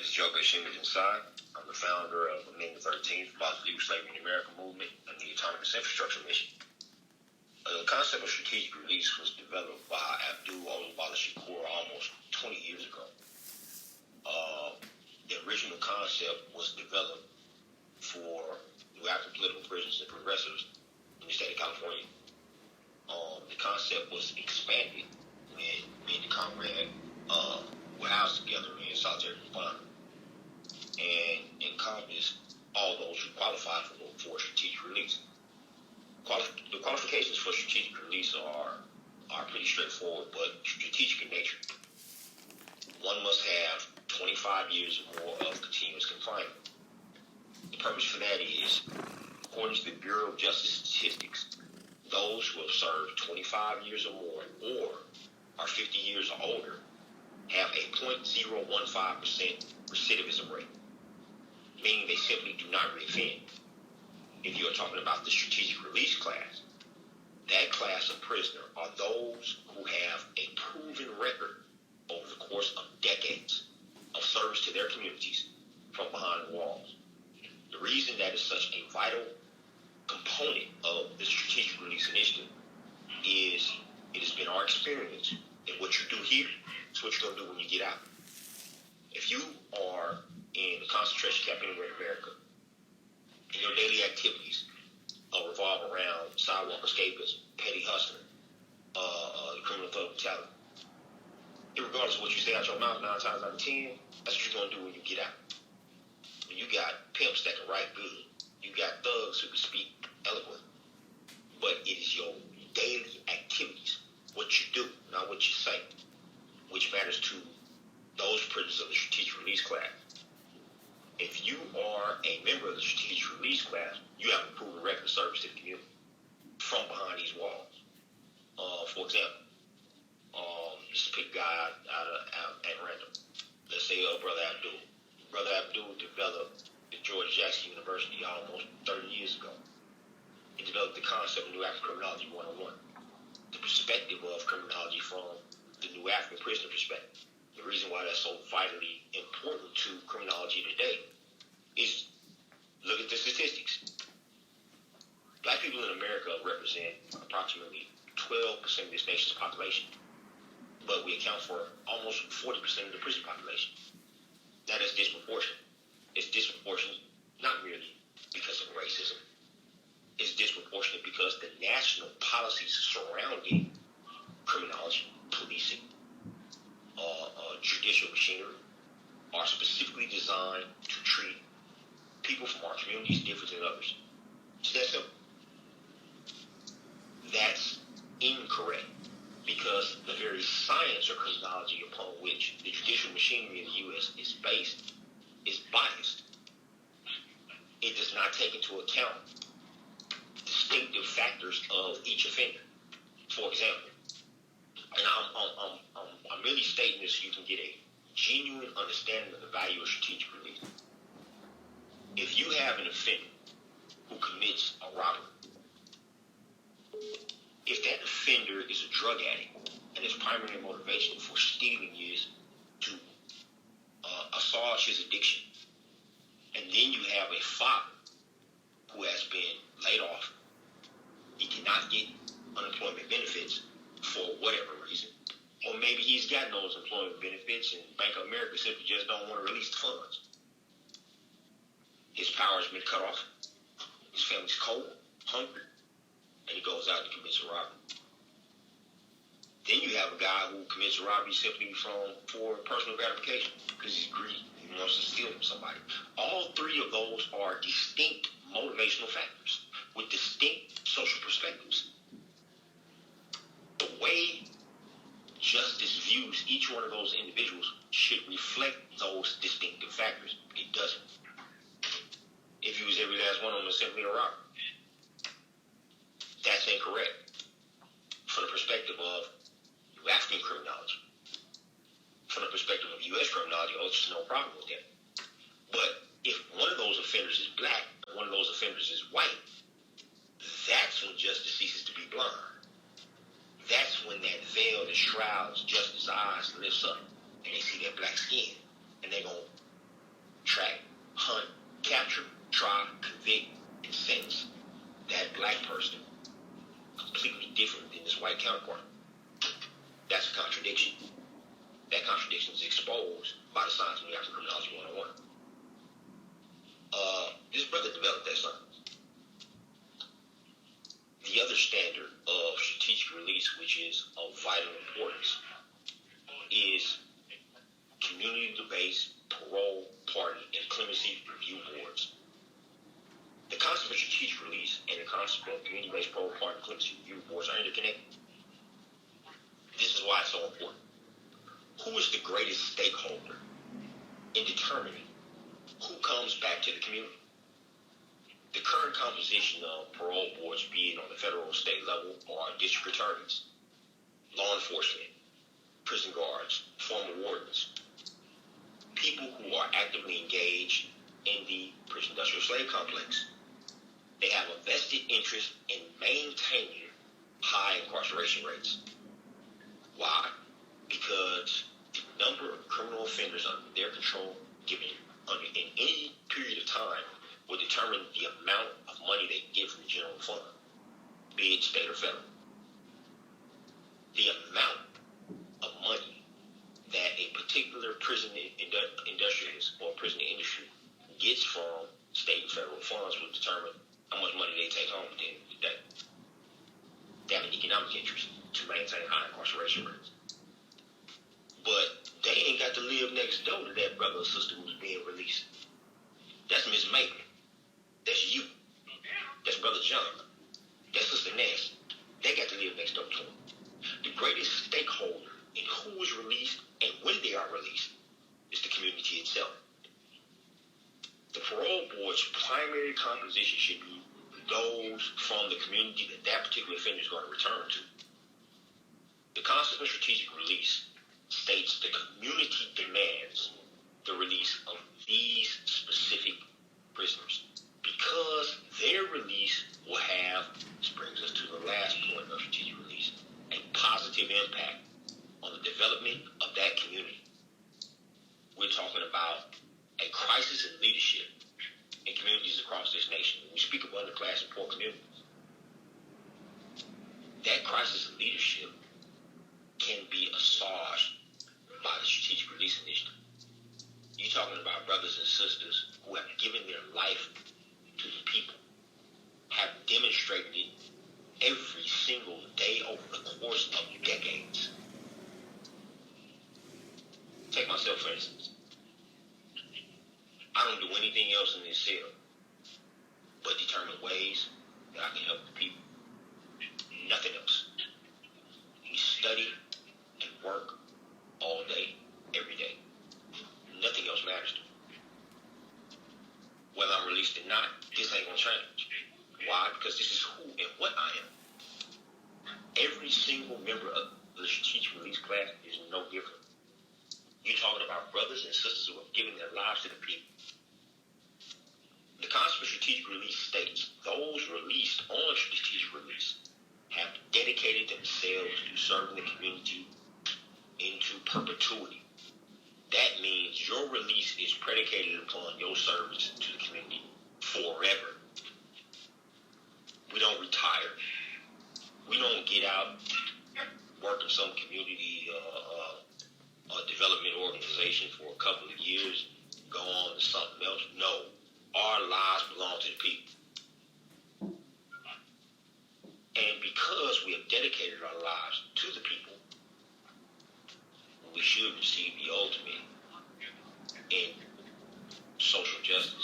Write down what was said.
is Joe Shimons Inside. I'm the founder of Amendment 13, Positive Slavery in the American Movement, and the Autonomous Infrastructure Mission. The concept of strategic release was developed by Abdul Oluwale Shakur almost 20 years ago. The original concept was developed for New African political prisoners and progressives in the state of California. The concept was expanded when me and the comrade were housed together in solitary confinement and encompassed all those who qualified for strategic release. The qualifications for strategic release are pretty straightforward, but strategic in nature. One must have 25 years or more of continuous confinement. The purpose for that is, according to the Bureau of Justice Statistics, those who have served 25 years or more or are 50 years or older have a 0.015% recidivism rate, meaning they simply do not reoffend. If you're talking about the strategic release class, that class of prisoner are those who have a proven record over the course of decades of service to their communities from behind the walls. The reason that is such a vital component of the strategic release initiative is it has been our experience that what you do here is what you're going to do when you get out. If you are in the concentration camp anywhere in America, and your daily activities revolve around sidewalk escapism, petty hustling, criminal thug brutality, regardless of what you say out your mouth 9 times out of 10, that's what you're going to do when you get out. When you got pimps that can write good, you got thugs who can speak eloquent, but it is your daily activities, what you do, not what you say, which matters to those prisoners of the strategic release class. If you are a member of the strategic release class, you have a proven record of service to the community from behind these walls. For example, just pick a guy out at random. Let's say Brother Abdul. Brother Abdul developed at George Jackson University almost 30 years ago. He developed the concept of New African Criminology 101. The perspective of criminology from the New African prisoner perspective. The reason why that's so vitally important to criminology today is look at the statistics. Black people in America represent approximately 12% of this nation's population, but we account for almost 40% of the prison population. That is disproportionate. It's disproportionate not merely because of racism. It's disproportionate because the national policies surrounding criminology, policing, judicial machinery are specifically designed to treat people from our communities different than others. It's that simple. That's incorrect because the very science of criminology upon which the judicial machinery in the U.S. is based is biased. It does not take into account distinctive factors of each offender. For example, and I'm really stating this so you can get a genuine understanding of the value of strategic release. If you have an offender who commits a robbery, if that offender is a drug addict and his primary motivation for stealing is to assuage his addiction, and then you have a father who has been laid off, he cannot get unemployment benefits for whatever reason, or maybe he's got those employment benefits and Bank of America simply just don't want to release the funds. His power has been cut off. His family's cold, hungry, and he goes out and commits a robbery. Then you have a guy who commits a robbery simply for personal gratification because he's greedy. He wants to steal from somebody. All three of those are distinct motivational factors with distinct social perspectives. The way justice views each one of those individuals should reflect those distinctive factors. It doesn't. It views every last one of them as simply a robber. That's incorrect from the perspective of New African criminology. From the perspective of U.S. criminology, there's no problem with that. But if one of those offenders is black and one of those offenders is white, that's when justice ceases to be blind. That's when that veil that shrouds justice's eyes lifts up and they see that black skin and they're going to counterpart. That's a contradiction. That contradiction is exposed by the science of African Criminology 101. This brother developed that science. The other standard of strategic release, which is of vital importance, is community-based parole, pardon, and clemency review boards. The concept of strategic release and the concept of community-based parole, pardon, and clemency review boards are interconnected. This is why it's so important. Who is the greatest stakeholder in determining who comes back to the community? The current composition of parole boards, be it on the federal or state level, are district attorneys, law enforcement, prison guards, former wardens, people who are actively engaged in the prison industrial slave complex. They have a vested interest in maintaining high incarceration rates. Why? Because the number of criminal offenders under their control, given in any period of time, will determine the amount of money they get from the general fund, be it state or federal. The amount of money that a particular prison industrialist or prison industry gets from state and federal funds will determine how much money they take home at the end of the day. They have an economic interest to maintain high incarceration rates. But they ain't got to live next door to that brother or sister who's being released. That's Miss Maker. That's you. That's Brother John. That's Sister Nancy. They got to live next door to him. The greatest stakeholder in who is released and when they are released is the community itself. The parole board's primary composition should be those from the community that particular offender is going to return to. The concept of strategic release states the community demands the release of these specific prisoners because their release will have, this brings us to the last point of strategic release, a positive impact on the development of that community. We're talking about a crisis in leadership in communities across this nation. We speak of underclass and poor communities. That crisis in leadership can be assuaged by the strategic release initiative. You're talking about brothers and sisters who have given their life to the people, have demonstrated it every single day over the course of decades. Take myself, for instance. I don't do anything else in this cell but determine ways that I can help the people. Nothing else. We study and work all day, every day. Nothing else matters to me. Whether I'm released or not, this ain't gonna change. Why? Because this is who and what I am. Every single member of the strategic release class is no different. You're talking about brothers and sisters who have given their lives to the people. The concept of strategic release states those released on strategic release have dedicated themselves to serving the community into perpetuity. That means your release is predicated upon your service to the community forever. We don't retire. We don't get out, work in some community development organization for a couple of years, go on to something else. No, our lives belong to the people. And because we have dedicated our lives to the people, we should receive the ultimate in social justice.